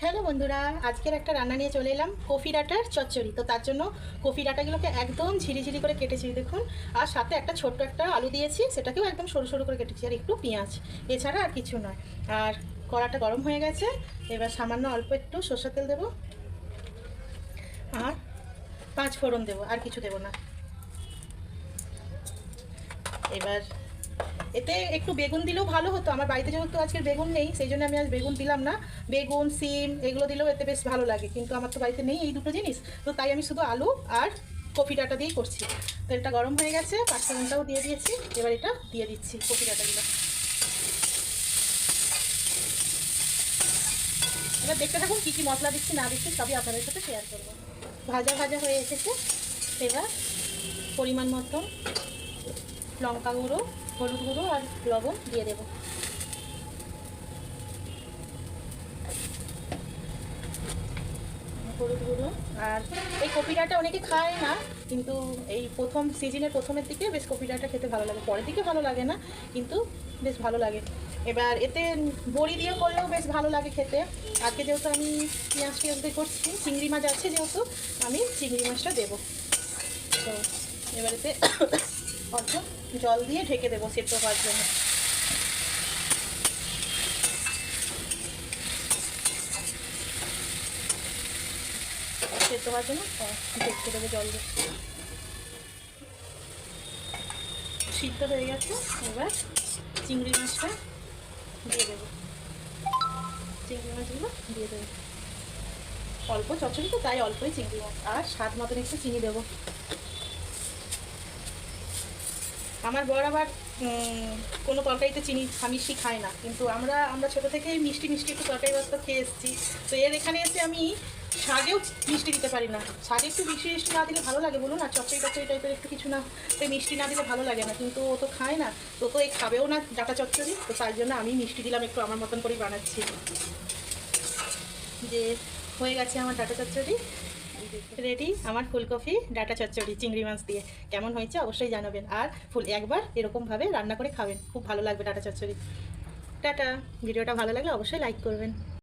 Hello বন্ধুরা, আজকের একটা রান্না নিয়ে চলে এলাম কফি ডাঁটার চচ্চড়ি। তো তার জন্য কফি ডাঁটাগুলোকে একদম ঝিরিঝিরি করে কেটেছি দেখুন, আর সাথে একটা ছোট্ট একটা আলু দিয়েছি, সেটাকেও একদম সরু সরু করে কেটেছি, আর একটু পেঁয়াজ, এছাড়া আর কিছু নয়। আর কড়াটা গরম হয়ে গেছে, এবার সামান্য অল্প একটু সরষের তেল দেবো আর 5 ফোড়ন দেবো, আর কিছু দেবো না। এবার এতে একটু বেগুন দিলেও ভালো হতো, আমার বাড়িতে যেহেতু আজকের বেগুন নেই সেই জন্য আমি আজ বেগুন দিলাম না। বেগুন, সিম এগুলো দিলেও এতে বেশ ভালো লাগে, কিন্তু আমার তো বাড়িতে নেই এই দুটো জিনিস, তো তাই আমি শুধু আলু আর কফি ডাঁটা দিয়েই করছি। তেলটা গরম হয়ে গেছে, 5 ফোড়নটাও দিয়ে দিয়েছি, এবার এটা দিয়ে দিচ্ছি কফি ডাঁটাগুলো। এবার দেখতে থাকুন কী কী মশলা দিচ্ছি না দিচ্ছি সবই আপনাদের সাথে শেয়ার করবো। ভাজা ভাজা হয়ে এসেছে, এবার পরিমাণ মতন লঙ্কা গুঁড়ো, হলুদ গুঁড়ো আর লবণ দিয়ে দেবো। হলুদ গুঁড়ো। আর এই কপি ডাঁটা অনেকে খায় না, কিন্তু এই প্রথম সিজনের প্রথমের দিকে বেশ কপি ডাঁটা খেতে ভালো লাগে, পরের দিকে ভালো লাগে না, কিন্তু বেশ ভালো লাগে। এবার এতে বড়ি দিয়ে করলেও বেশ ভালো লাগে খেতে। আজকে যেহেতু আমি পেঁয়াজ দিয়ে করছি, চিংড়ি মাছ আছে যেহেতু, আমি চিংড়ি মাছটা দেবো। তো এবার এতে অল্প জল দিয়ে ঢেকে দেবো সেদ্ধ হওয়ার জন্য। সেদ্ধ হওয়ার জন্য ঢেকে দেবো জল দিয়ে। সিদ্ধ হয়ে গেছে, এবার চিংড়ি মাছটা দিয়ে দেবো। চিংড়ি মাছগুলো দিয়ে দেবো, অল্প চচ্চড়ি তো তাই অল্পই চিংড়ি মাছ, আর স্বাদ মতন একটু চিনি দেবো। আমার বর আবার কোনো তরকারিতে চিনি মিষ্টি খায় না, কিন্তু আমরা ছোটো থেকেই মিষ্টি মিষ্টি একটু তরকারি বাস্তা খেয়ে এসেছি। তো এর এখানে এসে আমি শাকেও মিষ্টি দিতে পারি না, শাকে একটু মিষ্টি মিষ্টি না দিলে ভালো লাগে বলুন, আর চচ্চড়ি টচ্চড়ি টাইপের একটু কিছু না মিষ্টি না দিলে ভালো লাগে না, কিন্তু ও তো খায় না, তো এই খাবেও না ডাঁটা চচ্চড়ি, তো তার জন্য আমি মিষ্টি দিলাম একটু, আমার মতন করেই বানাচ্ছি। যে হয়ে গেছে আমার ডাঁটা চচ্চড়ি রেডি, আমার ফুলকপি ডাঁটা চচ্চড়ি চিংড়ি মাছ দিয়ে। কেমন হয়েছে অবশ্যই জানাবেন, আর একবার এরকমভাবে রান্না করে খাবেন, খুব ভালো লাগবে ডাঁটা চচ্চড়ি। টাটা। ভিডিওটা ভালো লাগলে অবশ্যই লাইক করবেন।